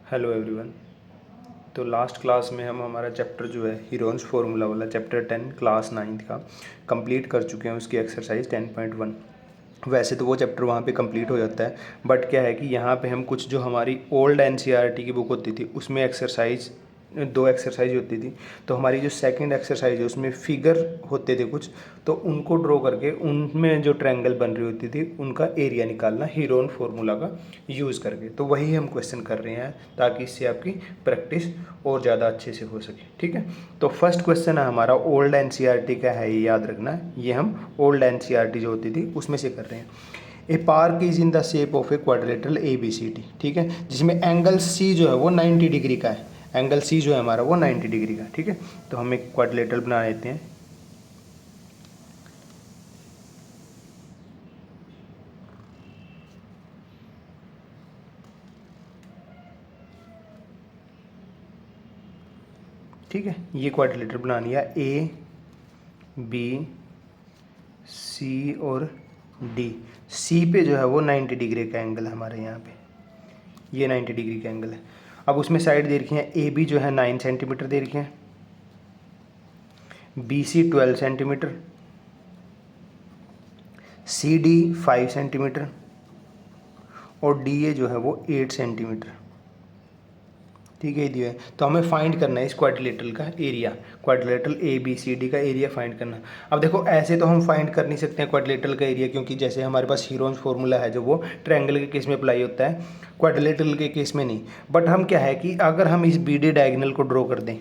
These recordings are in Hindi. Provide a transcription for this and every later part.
Hello everyone. तो लास्ट क्लास में हम हमारा चैप्टर जो है हीरोन्स फार्मूला वाला चैप्टर 10 क्लास 9th का कंप्लीट कर चुके हैं। उसकी एक्सरसाइज 10.1। वैसे तो वो चैप्टर वहाँ पे कंप्लीट हो जाता है, बट क्या है कि यहाँ पे हम कुछ जो हमारी ओल्ड एनसीईआरटी की बुक होती थी उसमें एक्सरसाइज 2 एक्सरसाइज होती थी। तो हमारी जो सेकंड एक्सरसाइज है उसमें फिगर होते थे कुछ, तो उनको ड्रॉ करके उनमें जो ट्रायंगल बन रही होती थी उनका एरिया निकालना हीरोन फार्मूला का यूज़ करके। तो वही हम क्वेश्चन कर रहे हैं ताकि इससे आपकी प्रैक्टिस और ज़्यादा अच्छे से हो सके। ठीक है, तो फर्स्ट क्वेश्चन है हमारा ओल्ड एनसीईआरटी का है, ये याद रखना है। ये हम ओल्ड एनसीईआरटी जो होती थी उसमें से कर रहे हैं। A park is in the shape of a quadrilateral A B C D. ठीक है, जिसमें एंगल सी जो है वो 90 डिग्री का है। एंगल सी जो है हमारा वो 90 डिग्री का। ठीक है, तो हम एक क्वाड्रिलेटरल बना लेते हैं। ठीक है, ये क्वाड्रिलेटरल बना लिया। ए बी सी और डी। सी पे जो है वो 90 डिग्री का एंगल है हमारे यहाँ पे, ये 90 डिग्री का एंगल है। अब उसमें साइड दे रखी है, ए बी जो है 9 सेंटीमीटर दे रखे हैं, B C 12 centimetre, C D 5 centimetre और डी ए जो है वो 8 सेंटीमीटर। ठीक है, दिया है। तो हमें फाइंड करना है इस क्वाड्रिलेटरल का area, quadrilateral A B C D का एरिया फाइंड करना। अब देखो ऐसे तो हम फाइंड कर नहीं सकते हैं क्वाड्रिलेटरल का एरिया, क्योंकि जैसे हमारे पास हीरोन्स फार्मूला है जो वो ट्रायंगल के केस में अप्लाई होता है, क्वाड्रिलेटरल के केस में नहीं। बट हम क्या है कि अगर हम इस बी डी डायगोनल को ड्रॉ कर दें,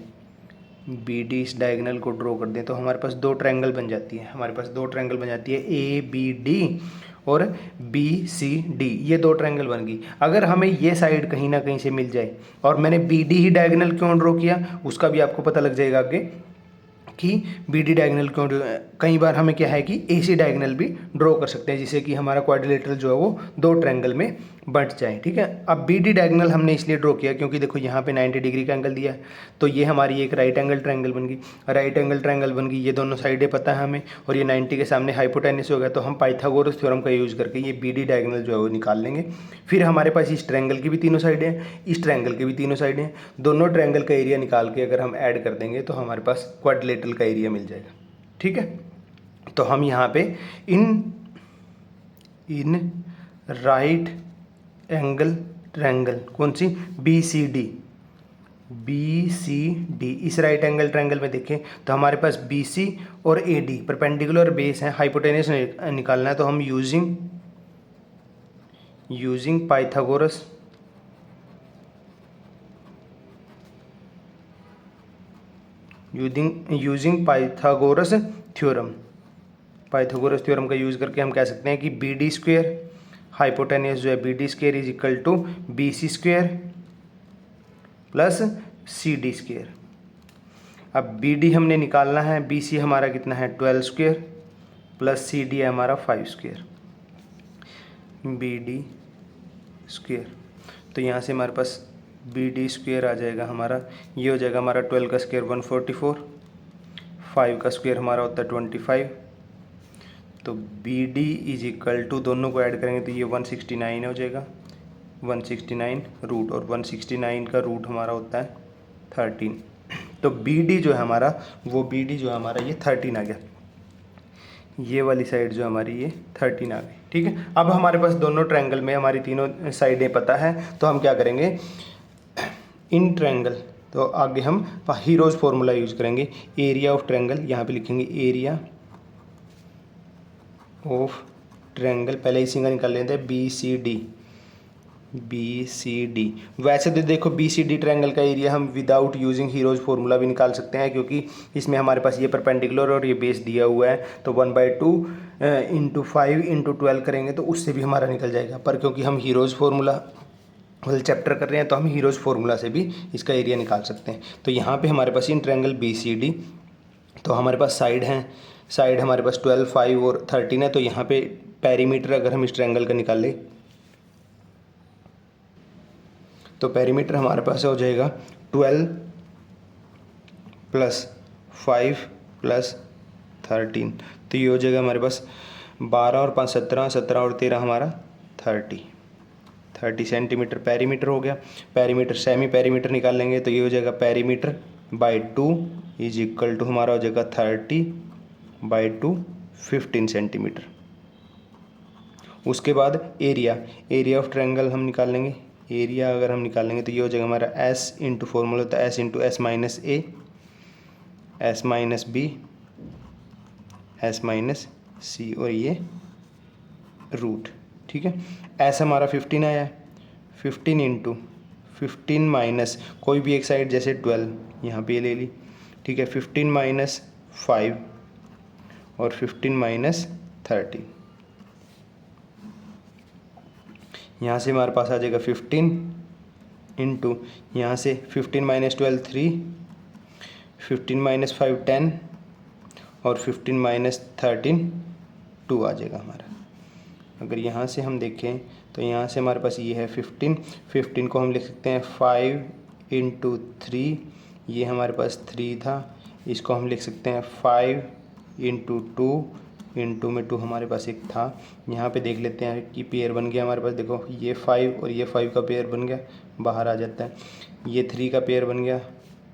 बी डी इस डायगोनल को ड्रॉ कर दें, तो हमारे पास दो ट्रायंगल बन जाती है। हमारे पास दो ट्रायंगल बन जाती है, ए बी डी और बी सी डी। ये दो ट्रायंगल बन गई। अगर हमें ये साइड कहीं ना कहीं से मिल जाए, और मैंने बी डी ही डायगोनल क्यों ड्रॉ किया उसका भी आपको पता लग जाएगा आगे कि बी डी डायगोनल क्यों। कई बार हमें क्या है कि ए सी डायगोनल भी ड्रॉ कर सकते हैं, जिससे कि हमारा क्वाड्रिलेटरल जो है वो दो ट्रायंगल में बंट जाए। ठीक है, अब बी डी डायगोनल हमने इसलिए ड्रॉ किया क्योंकि देखो यहाँ पे 90 डिग्री का एंगल दिया है, तो ये हमारी एक राइट एंगल ट्रायंगल बन गई। राइट एंगल ट्रायंगल बन गई, ये दोनों साइडें पता है हमें, और ये 90 के सामने हाइपोटेन्यूस हो गया, तो हम पाइथागोरस थ्योरम का यूज़ करके ये बी डी डायगोनल जो है वो निकाल लेंगे। फिर हमारे पास इस ट्रायंगल की भी तीनों साइडें हैं, इस ट्रायंगल की भी तीनों साइडें हैं। दोनों ट्रायंगल का एरिया निकाल के अगर हम ऐड कर देंगे तो हमारे पास क्वाड्रिलेटरल का एरिया मिल जाएगा। ठीक है, तो हम यहाँ पे इन राइट एंगल ट्रायंगल, कौन सी, B C D, B C D, इस राइट एंगल ट्रायंगल में देखें तो हमारे पास बी सी और ए डी परपेंडिकुलर बेस है, हाइपोटेन्यूस निकालना है। तो हम using Pythagoras using Pythagoras theorem, Pythagoras theorem का यूज़ करके हम कह सकते हैं कि बी डी स्क्वेयर, हाइपोटेन्यूस जो है B D square is equal to B C square plus C D square. अब बी डी हमने निकालना है, बी सी हमारा कितना है 12 स्क्वेयर प्लस सी डी है हमारा 5 स्क्वेयर, बी डी स्क्वेयर। तो यहाँ से हमारे पास बी डी स्क्वेयर आ जाएगा हमारा, ये हो जाएगा हमारा 12 का स्क्वेयर 144, 5 का स्क्वेयर हमारा होता है 25। तो B D is equal to, दोनों को ऐड करेंगे तो ये 169 हो जाएगा, 169 रूट, और 169 का रूट हमारा होता है 13। तो बी डी जो है हमारा, वो बी डी जो है हमारा ये 13 आ गया। ये वाली साइड जो हमारी ये 13 आ गई। ठीक है, अब हमारे पास दोनों ट्रायंगल में हमारी तीनों साइडें पता है, तो हम क्या करेंगे, इन ट्रायंगल, तो आगे हम हीरोज फॉर्मूला यूज करेंगे। एरिया ऑफ ट्रायंगल, यहाँ पे लिखेंगे एरिया ऑफ ट्रायंगल, पहले इसी का निकाल लेते हैं, B C D, B C D. वैसे तो देखो बी सी डी ट्रायंगल का एरिया हम विदाउट यूजिंग हीरोज फॉर्मूला भी निकाल सकते हैं, क्योंकि इसमें हमारे पास ये परपेंडिकुलर और ये बेस दिया हुआ है, तो 1/2 इंटू 5 इंटू 12 करेंगे तो उससे भी हमारा निकल जाएगा। पर क्योंकि हम हीरोज फॉर्मूला वाले चैप्टर कर रहे हैं तो हम हीरोज फार्मूला से भी इसका एरिया निकाल सकते हैं। तो यहाँ पे हमारे पास in triangle B C D, तो हमारे पास साइड हैं, साइड हमारे पास 12, 5 और 13 है। तो यहाँ पे पेरीमीटर अगर हम इस ट्रायंगल का निकाल लें तो पेरीमीटर हमारे पास हो जाएगा 12 प्लस 5 प्लस 13, तो ये हो जाएगा हमारे पास 12 और 5 17, 17 और 13 हमारा 30, 30 सेंटीमीटर पेरीमीटर हो गया। पेरीमीटर सेमी पेरीमीटर निकाल लेंगे तो ये हो जाएगा perimeter by 2 is equal to हमारा हो जाएगा 30/2 15 सेंटीमीटर। उसके बाद एरिया ऑफ ट्रायंगल हम निकाल लेंगे। एरिया अगर हम निकालेंगे तो ये हो जाएगा हमारा एस इंटू फॉर्मूला होता है S into S minus A S minus B S minus C और ये रूट। ठीक है, एस हमारा 15 आया है, 15 इंटू 15 माइनस कोई भी एक साइड जैसे 12 यहाँ पे ले ली। ठीक है, 15 माइनस 5 और 15 माइनस 30, यहाँ से हमारे पास आ जाएगा 15 इंटू यहाँ से 15 माइनस 12 3, 15 माइनस 5 10 और 15 माइनस 13 2 आ जाएगा हमारा। अगर यहाँ से हम देखें तो यहाँ से हमारे पास ये है 15 को हम लिख सकते हैं 5 इंटू 3, ये हमारे पास 3 था, इसको हम लिख सकते हैं 5 इंटू 2 इंटू में 2 हमारे पास एक था। यहाँ पे देख लेते हैं कि पेयर बन गया हमारे पास, देखो ये 5 और ये 5 का पेयर बन गया, बाहर आ जाता है। ये 3 का पेयर बन गया,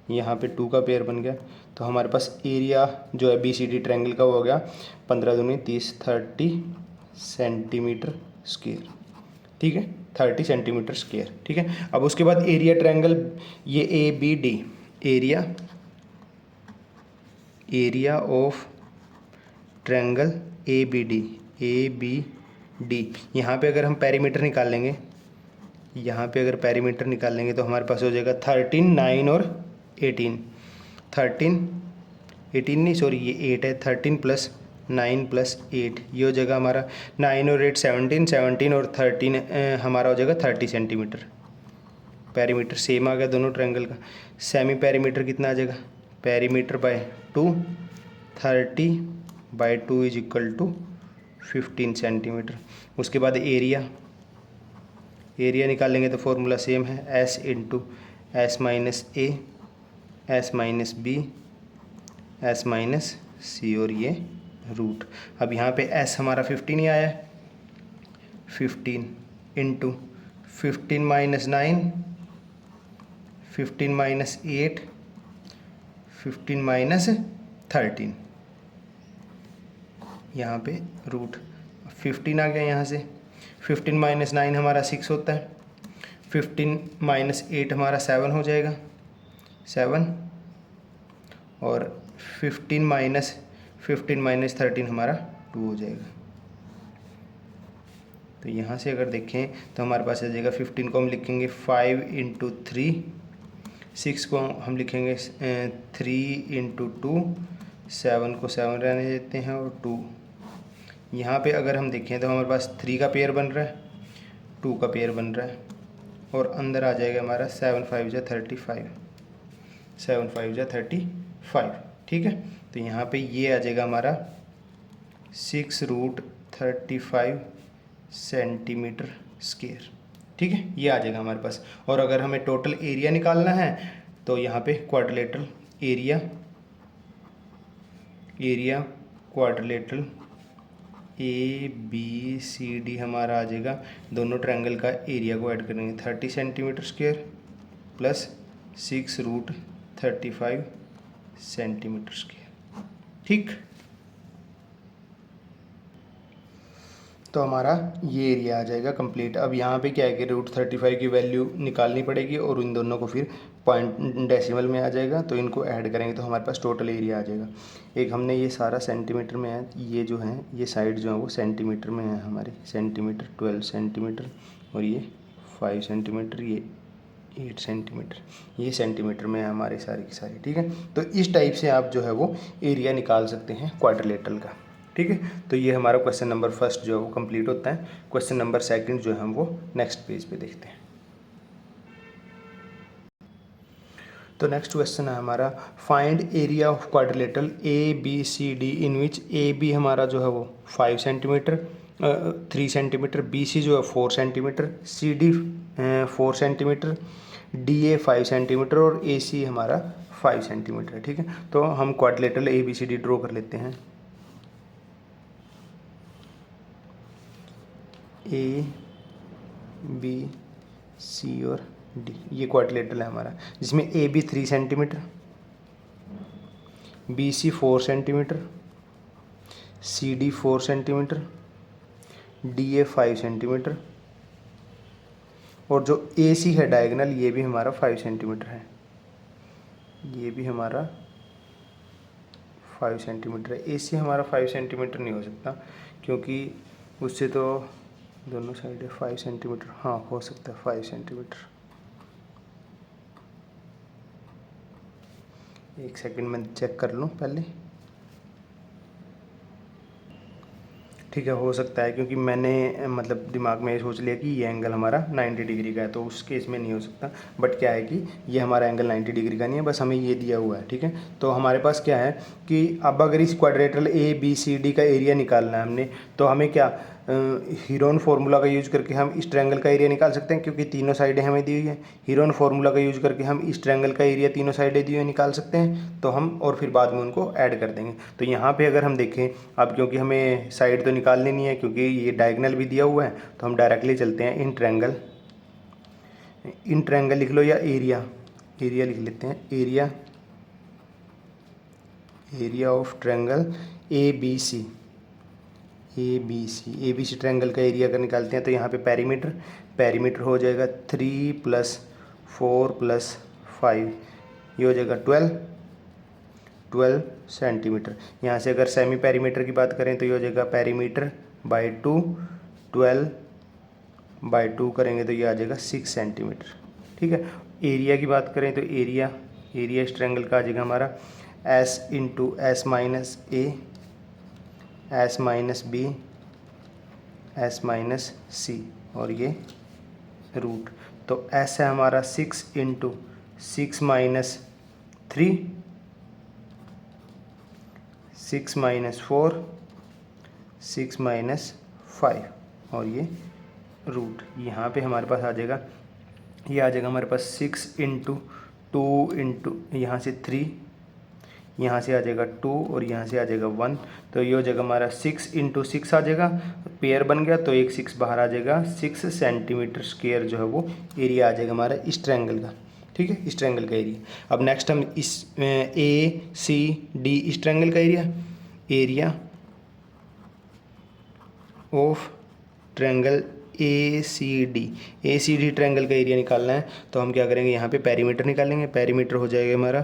यहाँ पे 2 का पेयर बन गया। तो हमारे पास एरिया जो है BCD ट्रायंगल का हो गया 15 दूनी 30 30 सेंटीमीटर स्क्वायर। ठीक है, 30 सेंटीमीटर स्क्वायर। ठीक है, अब उसके बाद एरिया ट्रायंगल ये ABD, area of triangle ABD यहाँ पे अगर हम पेरीमीटर निकाल लेंगे, यहाँ पे अगर पेरीमीटर निकाल लेंगे तो हमारे पास हो जाएगा 13 9 और 18 13 18 नहीं सॉरी ये 8 है, 13 प्लस 9 प्लस 8 ये हो जाएगा हमारा 9 और 8 17 17 और 13 हमारा हो जाएगा 30 सेंटीमीटर। पेरीमीटर सेम आ गया दोनों ट्रायंगल का। सेमी पेरीमीटर कितना आ जाएगा, perimeter by 2 30/2 is equal to 15 centimetre. उसके बाद एरिया निकालेंगे तो फॉर्मूला सेम है S into S minus A S minus B S minus C और ये रूट। अब यहाँ पे एस हमारा 15 ही आया है, 15 इंटू 15 माइनस 9 15 माइनस 8 15 माइनस 13 यहाँ पे रूट 15 आ गया। यहाँ से 15 माइनस 9 हमारा 6 होता है, 15 माइनस 8 हमारा 7 हो जाएगा 7 और 15 माइनस 13 हमारा 2 हो जाएगा। तो यहाँ से अगर देखें तो हमारे पास आ जाएगा 15 को हम लिखेंगे 5 इंटू 3, 6 को हम लिखेंगे 3 इंटू 2, 7 को 7 रहने देते हैं और 2। यहाँ पे अगर हम देखें तो हमारे पास 3 का पेयर बन रहा है, 2 का पेयर बन रहा है और अंदर आ जाएगा हमारा 7 5 जा 35 7 5 जा 35। ठीक है, तो यहाँ पे ये आ जाएगा हमारा 6√35 सेंटीमीटर स्क्वायर। ठीक है, ये आ जाएगा हमारे पास। और अगर हमें टोटल एरिया निकालना है तो यहाँ पे क्वाड्रिलेटरल एरिया क्वाड्रिलेटरल ABCD हमारा आ जाएगा। दोनों ट्रायंगल का एरिया को ऐड करेंगे 30 centimetre square plus 6√35 centimetre square. ठीक, तो हमारा ये एरिया आ जाएगा कंप्लीट। अब यहाँ पे क्या है कि √35 की वैल्यू निकालनी पड़ेगी और इन दोनों को फिर पॉइंट डेसिमल में आ जाएगा, तो इनको ऐड करेंगे तो हमारे पास टोटल एरिया आ जाएगा। एक हमने ये सारा सेंटीमीटर में है, ये जो है ये साइड जो है वो सेंटीमीटर में है हमारे, सेंटीमीटर 12 सेंटीमीटर और ये 5 सेंटीमीटर, ये 8 सेंटीमीटर, ये सेंटीमीटर में है हमारे सारी की सारी। ठीक है, तो इस टाइप से आप जो है वो एरिया निकाल सकते हैं क्वाड्रिलेटरल का। ठीक है, तो ये हमारा क्वेश्चन नंबर फर्स्ट जो है वो कंप्लीट होता है। क्वेश्चन नंबर सेकंड जो है हम वो नेक्स्ट पेज पे देखते हैं। तो नेक्स्ट क्वेश्चन है हमारा find area of quadrilateral ABCD in which AB हमारा जो है वो 5 सेंटीमीटर 3 सेंटीमीटर, BC जो है 4 centimetre, CD 4 centimetre, DA 5 centimetre और AC हमारा 5 सेंटीमीटर है। ठीक है, तो हम क्वाड्रिलेटरल ABCD ड्रॉ कर लेते हैं। बी सी और डी, ये क्वाड्रिलेटरल है हमारा, जिसमें A B 3 centimetre, B C 4 centimetre, C D 4 centimetre, D A 5 centimetre, और जो ए सी है डायगोनल ये भी हमारा 5 सेंटीमीटर है, ये भी हमारा 5 सेंटीमीटर है। ए सी हमारा 5 सेंटीमीटर नहीं हो सकता, क्योंकि उससे तो दोनों साइड है 5 सेंटीमीटर, हाँ हो सकता है 5 सेंटीमीटर। एक सेकंड में चेक कर लूँ पहले। ठीक है, हो सकता है, क्योंकि मैंने मतलब दिमाग में ये सोच लिया कि ये एंगल हमारा 90 डिग्री का है, तो उस केस में नहीं हो सकता। बट क्या है कि ये हमारा एंगल 90 डिग्री का नहीं है, बस हमें ये दिया हुआ है। ठीक है, तो हमारे पास क्या है कि अब अगर इस quadrilateral A B C D का एरिया निकालना है हमने, तो हमें क्या हीरोन फार्मूला का यूज करके हम इस ट्रायंगल का एरिया निकाल सकते हैं, क्योंकि तीनों साइडें हमें दी हुई है। हीरोन फार्मूला का यूज करके हम इस ट्रायंगल का एरिया तीनों साइडें दी हुई निकाल सकते हैं, तो हम और फिर बाद में उनको ऐड कर देंगे। तो यहाँ पे अगर हम देखें अब, क्योंकि हमें साइड तो निकालनी नहीं है, क्योंकि ये डायगोनल भी दिया हुआ है, तो हम डायरेक्टली चलते हैं इन ट्रायंगल लिख लो या एरिया लिख लेते हैं। Area of triangle A B C triangle का एरिया अगर निकालते हैं, तो यहाँ पे पेरीमीटर हो जाएगा 3 + 4 + 5, ये हो जाएगा 12 सेंटीमीटर। यहाँ से अगर सेमी पेरीमीटर की बात करें तो ये हो जाएगा पेरीमीटर बाई 2, 12/2 करेंगे तो ये आ जाएगा 6 सेंटीमीटर। ठीक है, एरिया की बात करें तो एरिया इस ट्रायंगल का आ जाएगा हमारा S × S - A, S - B, S - C, और ये रूट। तो S है हमारा 6 × 6 - 3, 6 - 4, 6 - 5, और ये रूट। यहाँ पे हमारे पास आ जाएगा, ये आ जाएगा हमारे पास 6 × 2 यहाँ से 3, यहाँ से आ जाएगा 2, और यहाँ से आ जाएगा 1, तो ये हो जाएगा हमारा 6 × 6 आ जाएगा, पेयर बन गया, तो एक 6 बाहर आ जाएगा, 6 सेंटीमीटर स्क्वायर जो है वो एरिया आ जाएगा हमारा इस ट्रायंगल का। ठीक है, इस ट्रायंगल का एरिया। अब नेक्स्ट हम इस ए सी डी इस ट्रायंगल का area of triangle A C D triangle का एरिया निकालना है, तो हम क्या करेंगे, यहाँ पे पेरीमीटर निकालेंगे। पेरीमीटर हो जाएगा हमारा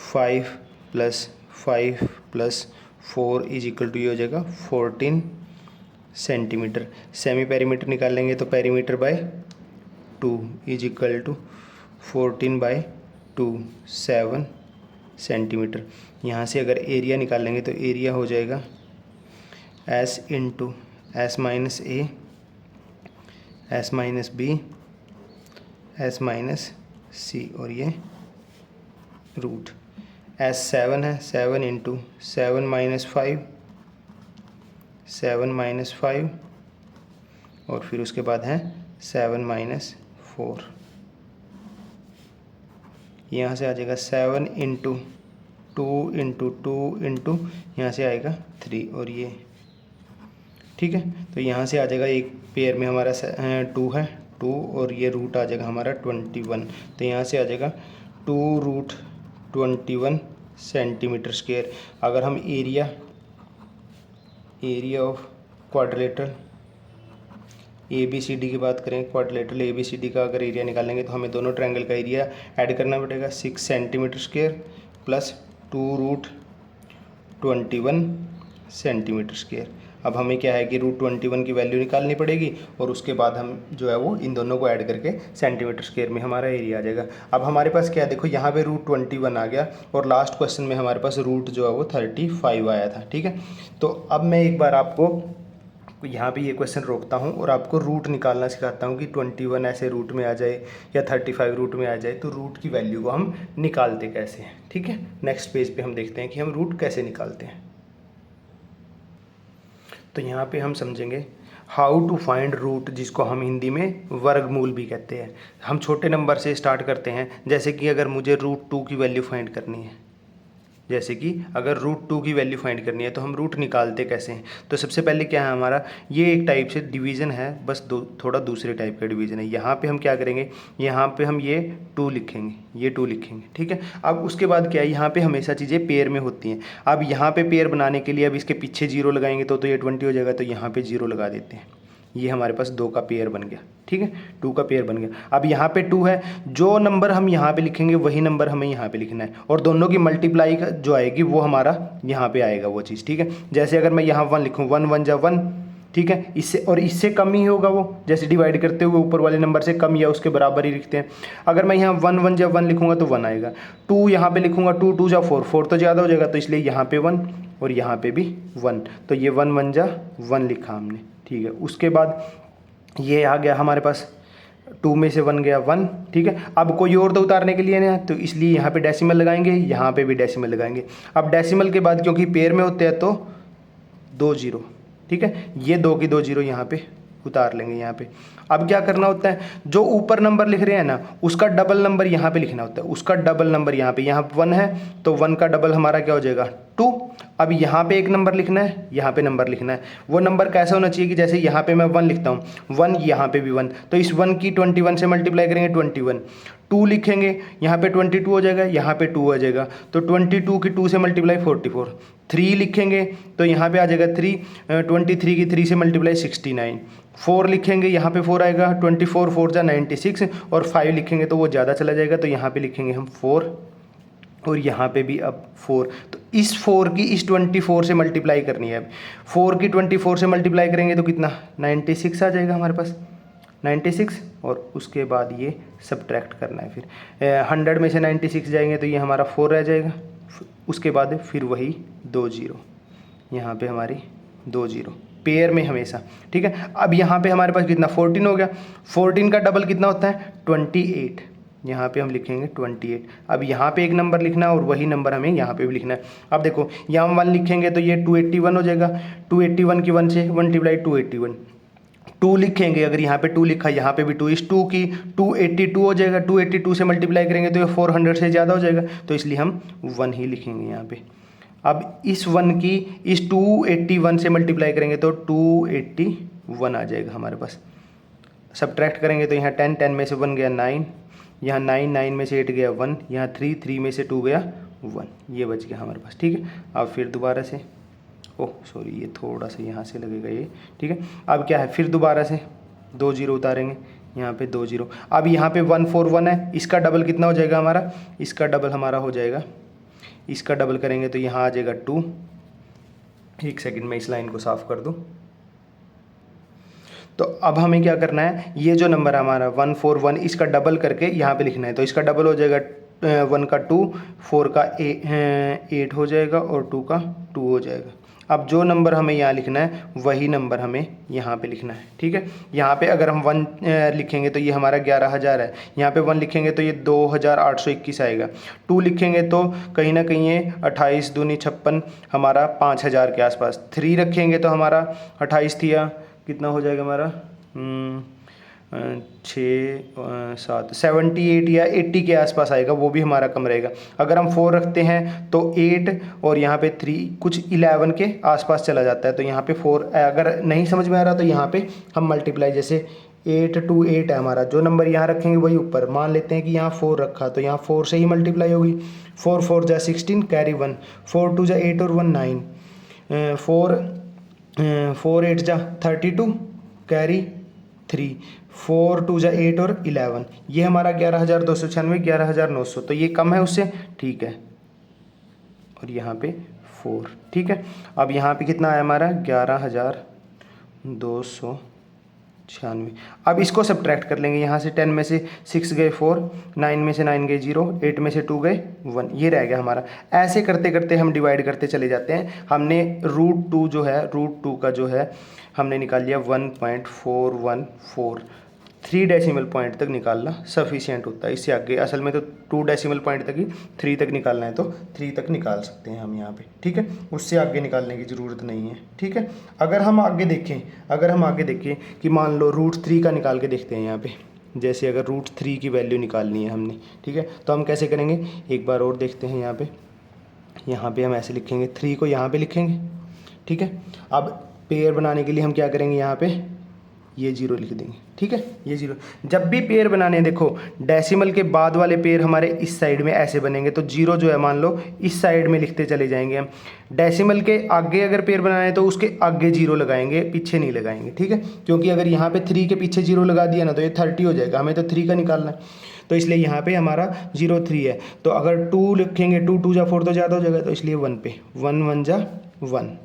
5 + 5 + 4 = ये हो जाएगा 14 सेंटीमीटर। सेमी पेरीमीटर निकालेंगे तो पेरीमीटर बाय 2 = 14/2, 7 सेंटीमीटर। यहाँ से अगर एरिया निकालेंगे तो एरिया हो जाएगा S × S - A, S - B, S - C, और ये रूट। S 7 है, 7 × 7 - 5, 7 - 5, और फिर उसके बाद है 7 - 4। यहाँ से आ जाएगा 7 × 2 × 2 यहाँ से आएगा 3, और ये। ठीक है, तो यहाँ से आ जाएगा, एक पेयर में हमारा 2 है, 2, और ये रूट आ जाएगा हमारा 21, तो यहाँ से आ जाएगा 2√21 सेंटीमीटर स्क्वायर। अगर हम एरिया ऑफ क्वाड्रिलेटरल ABCD की बात करें, क्वाड्रिलेटरल ABCD का अगर एरिया निकालेंगे तो हमें दोनों ट्रायंगल का एरिया ऐड करना पड़ेगा, 6 सेंटीमीटर स्क्वायर + 2√21 सेंटीमीटर स्क्वायर। अब हमें क्या है कि √21 की वैल्यू निकालनी पड़ेगी, और उसके बाद हम जो है वो इन दोनों को ऐड करके सेंटीमीटर स्क्वायर में हमारा एरिया आ जाएगा। अब हमारे पास क्या है, देखो यहाँ पे √21 आ गया, और लास्ट क्वेश्चन में हमारे पास रूट जो है वो 35 आया था। ठीक है, तो अब मैं एक बार आपको यहाँ पे ये क्वेश्चन रोकता हूँ और आपको रूट निकालना सिखाता हूँ कि 21 ऐसे रूट में आ जाए या 35 रूट में आ जाए, तो रूट की वैल्यू को हम निकालते कैसे हैं। ठीक है, नेक्स्ट पेज पे हम देखते हैं कि हम रूट कैसे निकालते हैं। तो यहाँ पे हम समझेंगे हाउ टू फाइंड रूट, जिसको हम हिंदी में वर्गमूल भी कहते हैं। हम छोटे नंबर से स्टार्ट करते हैं, जैसे कि अगर मुझे √2 की वैल्यू फाइंड करनी है, जैसे कि अगर √2 की वैल्यू फाइंड करनी है तो हम रूट निकालते कैसे हैं। तो सबसे पहले क्या है हमारा, ये एक टाइप से डिवीज़न है, बस थोड़ा दूसरे टाइप का डिवीज़न है। यहाँ पे हम क्या करेंगे, यहाँ पे हम ये 2 लिखेंगे, ये 2 लिखेंगे, ठीक है। अब उसके बाद क्या है, यहाँ पे हमेशा चीज़ें पेयर में होती हैं। अब यहाँ पे पेयर बनाने के लिए अब इसके पीछे 0 लगाएंगे तो ये 20 हो जाएगा, तो यहाँ पे 0 लगा देते हैं। ये हमारे पास 2 का पेयर बन गया, ठीक है, 2 का पेयर बन गया। अब यहाँ पे 2 है, जो नंबर हम यहाँ पे लिखेंगे वही नंबर हमें यहाँ पे लिखना है, और दोनों की मल्टीप्लाई जो आएगी वो हमारा यहाँ पे आएगा वो चीज़, ठीक है। जैसे अगर मैं यहाँ 1 लिखूँ, 1 1 जा 1, ठीक है, इससे और इससे कम ही होगा वो, जैसे डिवाइड करते हुए ऊपर वाले नंबर से कम या उसके बराबर ही लिखते हैं। अगर मैं यहाँ 1 1 जा 1 लिखूँगा तो 1 आएगा, 2 यहाँ पे लिखूँगा, 2 2 जा 4, 4 तो ज़्यादा हो जाएगा, तो इसलिए यहाँ पे 1 और यहाँ पे भी 1, तो ये 1 1 जा 1 लिखा हमने, ठीक है। उसके बाद ये आ गया हमारे पास, 2 में से 1 गया 1, ठीक है। अब कोई और तो उतारने के लिए ना, तो इसलिए यहाँ पे डेसिमल लगाएंगे, यहाँ पे भी डेसिमल लगाएंगे। अब डेसिमल के बाद क्योंकि पेयर में होते हैं तो 2 0, ठीक है, ये 2 की 2 0 यहाँ पे उतार लेंगे यहाँ पे। अब क्या करना होता है, जो ऊपर नंबर लिख रहे हैं ना उसका डबल नंबर यहाँ पे लिखना होता है, उसका डबल नंबर यहाँ पे, यहाँ 1 है तो 1 का डबल हमारा क्या हो जाएगा 2। अब यहाँ पे एक नंबर लिखना है, यहाँ पे नंबर लिखना है। वो नंबर कैसा होना चाहिए कि जैसे यहाँ पे मैं 1 लिखता हूँ, 1, यहाँ पे भी 1, तो इस 1 की 21 से मल्टीप्लाई करेंगे 21, 2 लिखेंगे, यहाँ पे 22 हो जाएगा, यहाँ पे 2 आ जाएगा, तो 22 की 2 से मल्टीप्लाई 44, 3 लिखेंगे तो यहाँ पे आ जाएगा 3, 23 की 3 से मल्टीप्लाई 69, 4 लिखेंगे, यहाँ पे 4 आएगा, 24 4 जा 96, और 5 लिखेंगे तो वो ज़्यादा चला जाएगा, तो यहाँ पे लिखेंगे हम 4, और यहाँ पे भी अब 4। तो इस 4 की इस 24 से मल्टीप्लाई करनी है। अब 4 की 24 से मल्टीप्लाई करेंगे तो कितना 96 आ जाएगा हमारे पास, 96, और उसके बाद ये सब्ट्रैक्ट करना है। फिर 100 में से 96 जाएंगे तो ये हमारा 4 रह जाएगा, उसके बाद फिर वही 2 0, यहाँ पे हमारी 2 0 पेयर में हमेशा, ठीक है। अब यहाँ पे हमारे पास कितना 14 हो गया, 14 का डबल कितना होता है 28, यहाँ पे हम लिखेंगे 28। अब यहाँ पे एक नंबर लिखना है और वही नंबर हमें यहाँ पे भी लिखना है। अब देखो यहाँ हम 1 लिखेंगे तो ये 281 हो जाएगा, 281 की 1 से मल्टीप्लाई 281, 2 लिखेंगे, अगर यहाँ पे 2 लिखा यहाँ पे भी 2, इस 2 की 282 हो जाएगा, 282 से मल्टीप्लाई करेंगे तो ये 400 से ज़्यादा हो जाएगा, तो इसलिए हम 1 ही लिखेंगे यहाँ पे। अब इस 1 की इस 281 से मल्टीप्लाई करेंगे तो 281 आ जाएगा हमारे पास। सब्ट्रैक्ट करेंगे तो यहाँ 10 10 में से 1 गया 9, यहाँ 9 9 में से 8 गया 1, यहाँ 3 3 में से 2 गया 1, ये बच गया हमारे पास, ठीक है। अब फिर दोबारा से, ओह सॉरी ये थोड़ा सा यहाँ से लगेगा ये, ठीक है। अब क्या है, फिर दोबारा से 2 0 उतारेंगे, यहाँ पे 2 0। अब यहाँ पे 1 4 1 है, इसका डबल कितना हो जाएगा हमारा, इसका डबल हमारा हो जाएगा, इसका डबल करेंगे तो यहाँ आ जाएगा 2। एक सेकंड में इस लाइन को साफ कर दूँ। तो अब हमें क्या करना है, ये जो नंबर है हमारा 1 4 1, इसका डबल करके यहाँ पे लिखना है, तो इसका डबल हो जाएगा 1 का 2, 4 का 8 हो जाएगा, और 2 का 2 हो जाएगा। अब जो नंबर हमें यहाँ लिखना है वही नंबर हमें यहाँ पे लिखना है, ठीक है। यहाँ पे अगर हम 1 लिखेंगे तो ये हमारा 11,000 है, यहाँ पे 1 लिखेंगे तो ये 2,821 आएगा, 2 लिखेंगे तो कहीं ना कहीं ये 28 दूनी 56 हमारा 5,000 के आसपास, 3 रखेंगे तो हमारा 28 थिया कितना हो जाएगा हमारा 6 7 78 या 80 के आसपास आएगा, वो भी हमारा कम रहेगा। अगर हम 4 रखते हैं तो 8 और यहाँ पे 3 कुछ 11 के आसपास चला जाता है, तो यहाँ पे 4, अगर नहीं समझ में आ रहा तो यहाँ पे हम मल्टीप्लाई, जैसे 8 2 8 है हमारा, जो नंबर यहाँ रखेंगे वही ऊपर, मान लेते हैं कि यहाँ 4 रखा तो यहाँ 4 से ही मल्टीप्लाई होगी, 4 4 जा 16 कैरी 1, 4 2 जा 8 और 1 9, 4 8 जा 32 कैरी 3, 4 2 जा 8 और 11, ये हमारा 11,296 11,900, तो ये कम है उससे, ठीक है। और यहाँ पे 4, ठीक है। अब यहाँ पे कितना आया हमारा 11,296। अब इसको सब्ट्रैक्ट कर लेंगे, यहाँ से 10 में से 6 गए 4, 9 में से 9 गए 0, 8 में से 2 गए 1, ये रह गया हमारा। ऐसे करते करते हम डिवाइड करते चले जाते हैं। हमने √2 जो है, √2 का जो है हमने निकाल लिया 1.414, 3 डेसिमल पॉइंट तक निकालना सफिशिएंट होता है। इससे आगे असल में तो 2 डेसिमल पॉइंट तक ही, 3 तक निकालना है तो 3 तक निकाल सकते हैं हम यहाँ पे, ठीक है। उससे आगे निकालने की ज़रूरत नहीं है, ठीक है। अगर हम आगे देखें कि मान लो √3 का निकाल के देखते हैं यहाँ पे, जैसे अगर √3 की वैल्यू निकालनी है हमने, ठीक है, तो हम कैसे करेंगे, एक बार और देखते हैं यहाँ पे। यहाँ पे हम ऐसे लिखेंगे, 3 को यहाँ पे लिखेंगे, ठीक है। अब पेयर बनाने के लिए हम क्या करेंगे, यहाँ पे ये 0 लिख देंगे, ठीक है। ये 0, जब भी पेयर बनाने देखो डेसिमल के बाद वाले पेयर हमारे इस साइड में ऐसे बनेंगे, तो 0 जो है मान लो इस साइड में लिखते चले जाएंगे हम। डेसिमल के आगे अगर पेयर बनाए तो उसके आगे 0 लगाएंगे, पीछे नहीं लगाएंगे, ठीक है। क्योंकि अगर यहाँ पे 3 के पीछे 0 लगा दिया ना तो ये 30 हो जाएगा, हमें तो 3 का निकालना है, तो इसलिए यहाँ पे हमारा 0 3 है। तो अगर 2 लिखेंगे, 2 2 जा 4 तो ज़्यादा हो जाएगा, तो इसलिए 1 पे 1 1 जा 1,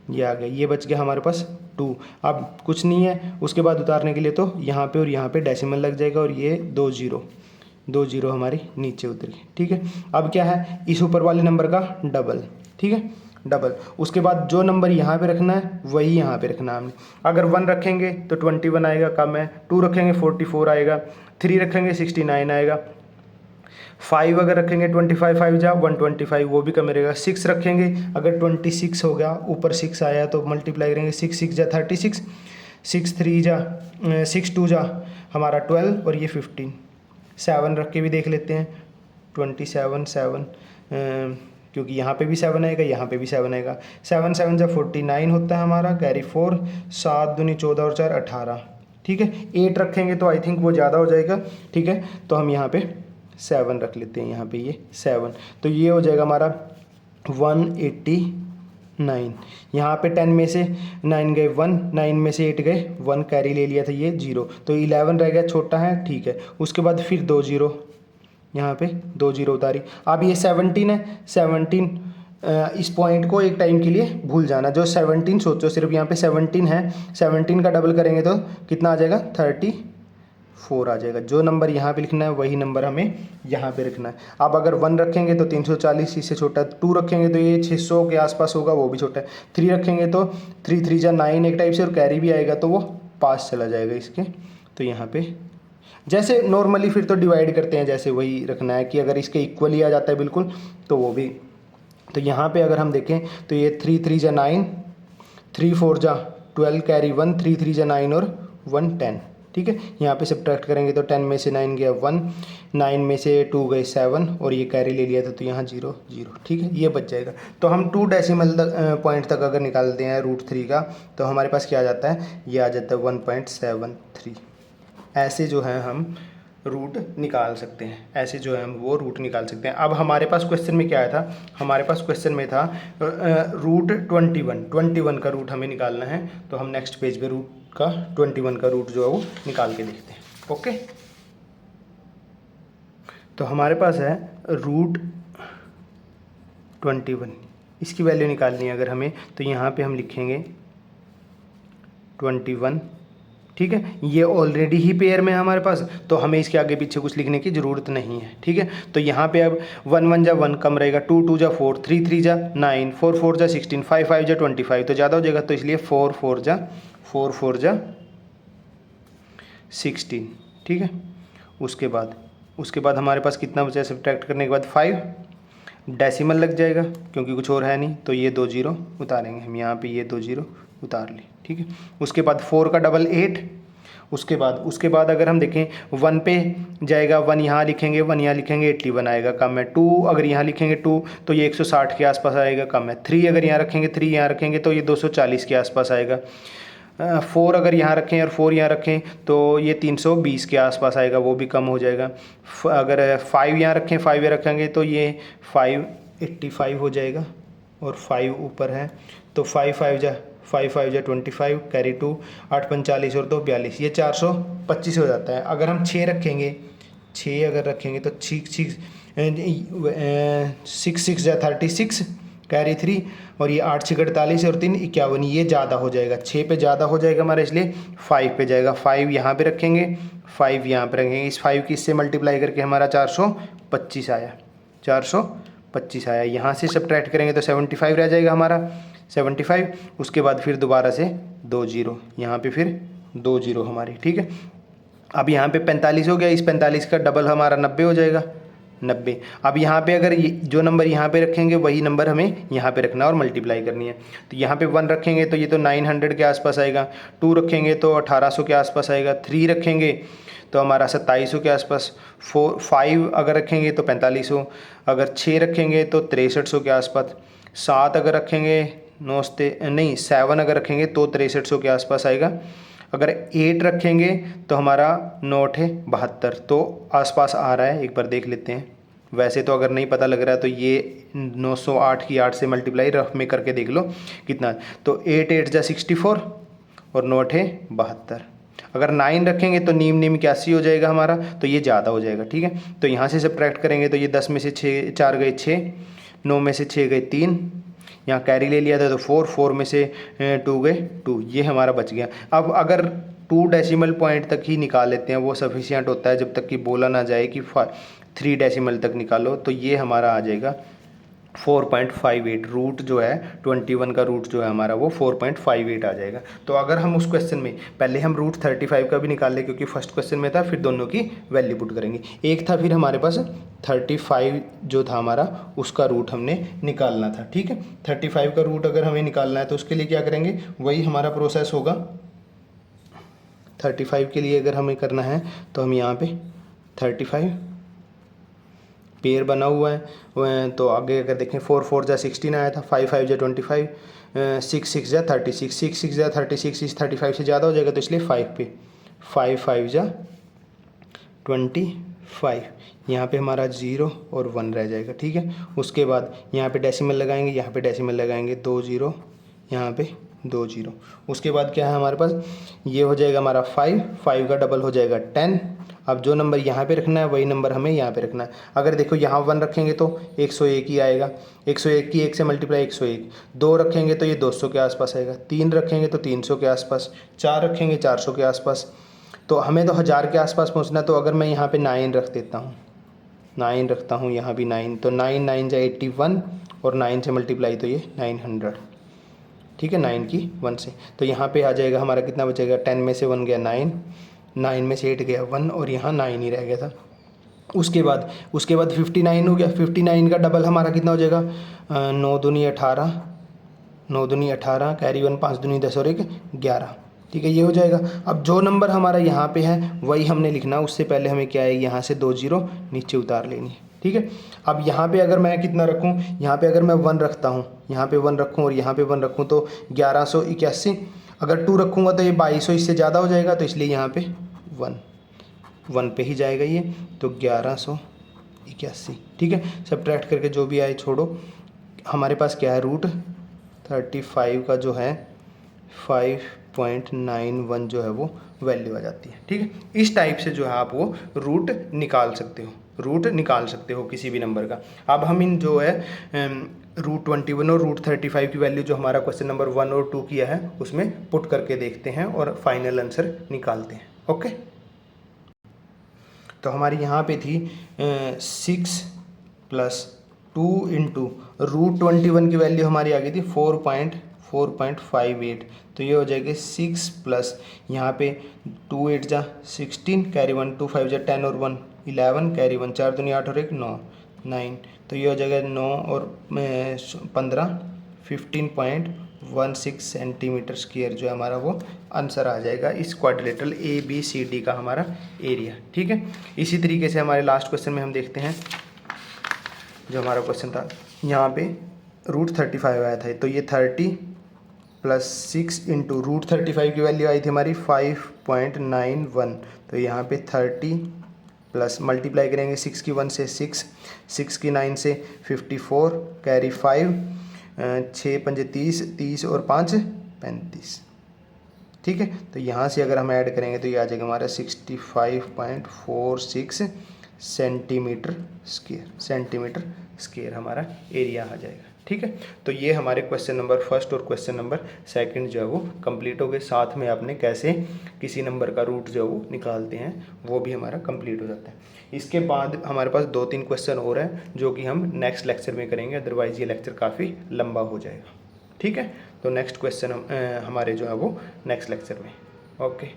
ये आ गया, ये बच गया हमारे पास 2। अब कुछ नहीं है, उसके बाद उतारने के लिए तो यहाँ पे और यहाँ पे डेसिमल लग जाएगा, और ये 2 0 हमारी नीचे उतरी, ठीक है। अब क्या है, इस ऊपर वाले नंबर का डबल, ठीक है, डबल। उसके बाद जो नंबर यहाँ पे रखना है वही यहाँ पे रखना है हमने। अगर 1 रखेंगे तो 21 आएगा, कम है। 2 रखेंगे 44 आएगा, 3 रखेंगे 69 आएगा, 5 अगर रखेंगे 25 5 जा 125, वो भी कम रहेगा। 6 रखेंगे, अगर 26 हो गया, ऊपर 6 आया तो मल्टीप्लाई करेंगे, 6 6 जा 36, 6 3 जा 6 2 जा हमारा 12, और ये 15। 7 रख के भी देख लेते हैं, 27 7, क्योंकि यहाँ पे भी 7 आएगा, यहाँ पे भी 7 आएगा। 7 7 जा 49 होता है हमारा, कैरी 4, 7 दूनी 14 और 4 18, ठीक है। 8 रखेंगे तो आई थिंक वो ज़्यादा हो जाएगा, ठीक है, तो हम यहाँ पे 7 रख लेते हैं, यहाँ पे ये 7, तो ये हो जाएगा हमारा 189। यहाँ पे 10 में से 9 गए 1, 9 में से 8 गए 1, कैरी ले लिया था ये 0, तो 11 रह गया, छोटा है, ठीक है। उसके बाद फिर 2 0, यहाँ पे 2 0 उतारी। अब ये 17 है, 17 इस पॉइंट को एक टाइम के लिए भूल जाना, जो 17 सोचो, सिर्फ यहाँ पे 17 है, 17 का डबल करेंगे तो कितना आ जाएगा, 34 आ जाएगा। जो नंबर यहाँ पे लिखना है वही नंबर हमें यहाँ पे रखना है। अब अगर 1 रखेंगे तो 340, इससे छोटा है। 2 रखेंगे तो ये 600 के आसपास होगा, वो भी छोटा है। 3 रखेंगे तो 3 3 जा 9 एक टाइप से, और कैरी भी आएगा तो वो पास चला जाएगा इसके। तो यहाँ पे जैसे नॉर्मली फिर तो डिवाइड करते हैं, जैसे वही रखना है कि अगर इसके इक्वली आ जाता है बिल्कुल तो वो भी। तो यहाँ पे अगर हम देखें तो ये 3 3 जा 9, 3 4 जा 12, कैरी 1, 3 3 जा 9 और 1 10, ठीक है। यहाँ पे सब्ट्रैक्ट करेंगे तो 10 में से 9 गया 1, 9 में से 2 गए 7, और ये कैरी ले लिया था तो यहाँ 0 0, ठीक है, ये बच जाएगा। तो हम 2 डेसिमल पॉइंट तक अगर निकालते हैं √3 का, तो हमारे पास क्या आ जाता है, ये आ जाता है 1.73। ऐसे जो है हम रूट निकाल सकते हैं, ऐसे जो है हम वो रूट निकाल सकते हैं। अब हमारे पास क्वेश्चन में क्या आया था, हमारे पास क्वेश्चन में था √21 का रूट हमें निकालना है। तो हम नेक्स्ट पेज पे रूट का 21 का रूट जो है वो निकाल के देखते हैं। ओके, तो हमारे पास है √21, इसकी वैल्यू निकालनी है अगर हमें, तो यहाँ पे हम लिखेंगे 21, ठीक है। ये ऑलरेडी ही पेयर में है हमारे पास, तो हमें इसके आगे पीछे कुछ लिखने की ज़रूरत नहीं है, ठीक है। तो यहाँ पे अब 1 1 जा 1 कम रहेगा, 2 2 जा 4, 3 3 जा 9, 4 4 जा 16, 5 5 जा 25, तो ज़्यादा हो जाएगा, तो इसलिए 4 4 जा 16, ठीक है। उसके बाद हमारे पास कितना बचा, सब्ट्रैक्ट करने के बाद 5, डेसिमल लग जाएगा क्योंकि कुछ और है नहीं, तो ये 2 0 उतारेंगे हम, यहाँ पे ये 2 0 उतार ली, ठीक है। उसके बाद 4 का डबल 8, उसके बाद अगर हम देखें 1 पे जाएगा, 1 यहाँ लिखेंगे, 1 यहाँ लिखेंगे, 81 आएगा, कम है। 2 अगर यहाँ लिखेंगे 2 तो ये 160 के आसपास आएगा, कम है। 3 अगर यहाँ रखेंगे, 3 यहाँ रखेंगे तो ये 240 के आसपास आएगा। 4 अगर यहाँ रखें और 4 यहाँ रखें तो ये 320 के आसपास आएगा, वो भी कम हो जाएगा। अगर 5 यहाँ रखें, 5 यहाँ रखेंगे तो ये 585 हो जाएगा, और 5 ऊपर है तो 5 5 जा 25, कैरी 2, 8 45 और 2 42, ये 425 हो जाता है। अगर हम 6 रखेंगे, 6 अगर रखेंगे तो 6 6 जा 36, कैरी 3, और ये 8 6 48 और 3 51, ये ज़्यादा हो जाएगा, 6 पे ज़्यादा हो जाएगा हमारा, इसलिए 5 पे जाएगा। 5 यहाँ पे रखेंगे, 5 यहाँ पे रखेंगे, इस 5 की इससे मल्टीप्लाई करके हमारा 425 आया, 425 आया। यहाँ से सब्ट्रैक्ट करेंगे तो 75 रह जाएगा हमारा, 75। उसके बाद फिर दोबारा से 2 0, यहाँ पे फिर 2 0 हमारी, ठीक है। अब यहाँ पे 45 हो गया, इस 45 का डबल हमारा 90 हो जाएगा, 90। अब यहाँ पे अगर जो नंबर यहाँ पे रखेंगे वही नंबर हमें यहाँ पे रखना और मल्टीप्लाई करनी है। तो यहाँ पे 1 रखेंगे तो ये तो 900 के आसपास आएगा, 2 रखेंगे तो 1800 के आसपास आएगा, 3 रखेंगे तो हमारा 2700 के आसपास। 5 अगर रखेंगे तो 4500, अगर 6 रखेंगे तो 6300 के आसपास, 7 अगर रखेंगे 7 अगर रखेंगे तो 6300 के आसपास आएगा। अगर 8 रखेंगे तो हमारा 9×8 = 72, तो आसपास आ रहा है, एक बार देख लेते हैं। वैसे तो अगर नहीं पता लग रहा है तो ये 908 की 8 से मल्टीप्लाई रफ में करके देख लो कितना, तो 8×8 = 64 और 9×8 = 72। अगर 9 रखेंगे तो नीम नीम 81 हो जाएगा हमारा, तो ये ज़्यादा हो जाएगा, ठीक है। तो यहाँ से सब्ट्रैक्ट करेंगे तो ये 10 में से 4 गए 6, 9 में से 6 गए 3, यहाँ कैरी ले लिया था तो 4 में से 2 गए 2, ये हमारा बच गया। अब अगर 2 डेसिमल पॉइंट तक ही निकाल लेते हैं, वो सफिशिएंट होता है, जब तक कि बोला ना जाए कि 3 डेसिमल तक निकालो, तो ये हमारा आ जाएगा 4.58। रूट जो है 21 का रूट जो है हमारा वो 4.58 आ जाएगा। तो अगर हम उस क्वेश्चन में पहले हम रूट 35 का भी निकाल लें, क्योंकि फर्स्ट क्वेश्चन में था, फिर दोनों की वैल्यू पुट करेंगे। एक था फिर हमारे पास 35 जो था हमारा, उसका रूट हमने निकालना था, ठीक है। 35 का रूट अगर हमें निकालना है तो उसके लिए क्या करेंगे, वही हमारा प्रोसेस होगा। 35 के लिए अगर हमें करना है तो हम यहाँ पे 35 पेयर बना हुआ है, तो आगे अगर देखें 4×4 = 16 आया था, 5×5 = 25, 6×6 = 36, 6×6 = 36, इस 35 से ज़्यादा हो जाएगा तो इसलिए 5 पे, 5×5 = 25, यहाँ पे हमारा 0 और 1 रह जाएगा, ठीक है। उसके बाद यहाँ पे डेसिमल लगाएंगे, यहाँ पे डेसिमल लगाएंगे, 2 0, यहाँ पे 2 0। उसके बाद क्या है हमारे पास, ये हो जाएगा हमारा 5 का डबल हो जाएगा 10। अब जो नंबर यहाँ पे रखना है वही नंबर हमें यहाँ पे रखना है। अगर देखो यहाँ 1 रखेंगे तो 101 ही आएगा, 101 की 1 से मल्टीप्लाई 101, 2 रखेंगे तो ये 200 के आसपास आएगा, 3 रखेंगे तो 300 के आसपास, 4 रखेंगे 400 के आसपास। तो हमें तो 1000 के आसपास पहुँचना, तो अगर मैं यहाँ पे 9 रख देता हूँ, 9 रखता हूँ, यहाँ भी 9, तो 9×9 = 81 और 9 से मल्टीप्लाई तो ये 900, ठीक है, 9 की 1 से। तो यहाँ पे आ जाएगा हमारा कितना बचेगा, 10 में से 1 गया 9, 9 में से 8 गया 1 और यहाँ 9 ही रह गया था। उसके बाद 59 हो गया। 59 का डबल हमारा कितना हो जाएगा, 9 दूनी 18, 9 दूनी 18, कैरी 1, 5 दूनी 10 और 1 11, ठीक है, ये हो जाएगा। अब जो नंबर हमारा यहाँ पे है वही हमने लिखना, उससे पहले हमें क्या है, यहाँ से 2 0 नीचे उतार लेनी है, ठीक है। अब यहाँ पे अगर मैं कितना रखूँ, यहाँ पे अगर मैं 1 रखता हूँ, यहाँ पे 1 रखूँ और यहाँ पे 1 रखूँ तो 1181। अगर 2 रखूँगा तो ये 2200, इससे ज़्यादा हो जाएगा, तो इसलिए यहाँ पे 1 पे ही जाएगा ये, तो 1181, ठीक है। सब्ट्रैक्ट करके जो भी आए छोड़ो। हमारे पास क्या है, रूट 35 का जो है 5.91 जो है वो वैल्यू आ जाती है, ठीक है। इस टाइप से जो है आप वो रूट निकाल सकते हो, किसी भी नंबर का। अब हम इन जो है रूट 21 और रूट 35 की वैल्यू जो हमारा क्वेश्चन नंबर 1 और 2 किया है उसमें पुट करके देखते हैं और फाइनल आंसर निकालते हैं, ओके। तो हमारी यहाँ पे थी 6 + 2 × रूट 21 की वैल्यू हमारी आ गई थी 4.58, तो ये हो जाएगी 6 प्लस यहाँ पे 2 8 = 16, कैरी 1, 2 5 = 10 और 1 11, कैरी 1, 4 दूनी 8 और 1 9, तो ये हो जाएगा 9 और 15 15.16 सेंटीमीटर स्क्वायर जो है हमारा वो आंसर आ जाएगा इस क्वाड्रिलेटरल ABCD का हमारा एरिया, ठीक है। इसी तरीके से हमारे लास्ट क्वेश्चन में हम देखते हैं, जो हमारा क्वेश्चन था यहाँ पे रूट 35 आया था, तो ये 30 + 6 × रूट 35 की वैल्यू आई थी हमारी 5.91, तो यहाँ पे 30 प्लस मल्टीप्लाई करेंगे 6 की 1 से 6, 6 की 9 से 54, कैरी 5, 6 5 30, 30 और 5 35, ठीक है। तो यहाँ से अगर हम ऐड करेंगे तो ये आ जाएगा हमारा 65.46 सेंटीमीटर स्क्वायर हमारा एरिया आ जाएगा, ठीक है। तो ये हमारे क्वेश्चन नंबर फर्स्ट और क्वेश्चन नंबर सेकंड जो है वो कंप्लीट हो गए। साथ में आपने कैसे किसी नंबर का रूट जो है वो निकालते हैं वो भी हमारा कंप्लीट हो जाता है। इसके बाद हमारे पास 2-3 क्वेश्चन और हैं जो कि हम नेक्स्ट लेक्चर में करेंगे, अदरवाइज़ ये लेक्चर काफ़ी लंबा हो जाएगा, ठीक है। तो नेक्स्ट क्वेश्चन हमारे जो है वो नेक्स्ट लेक्चर में, ओके।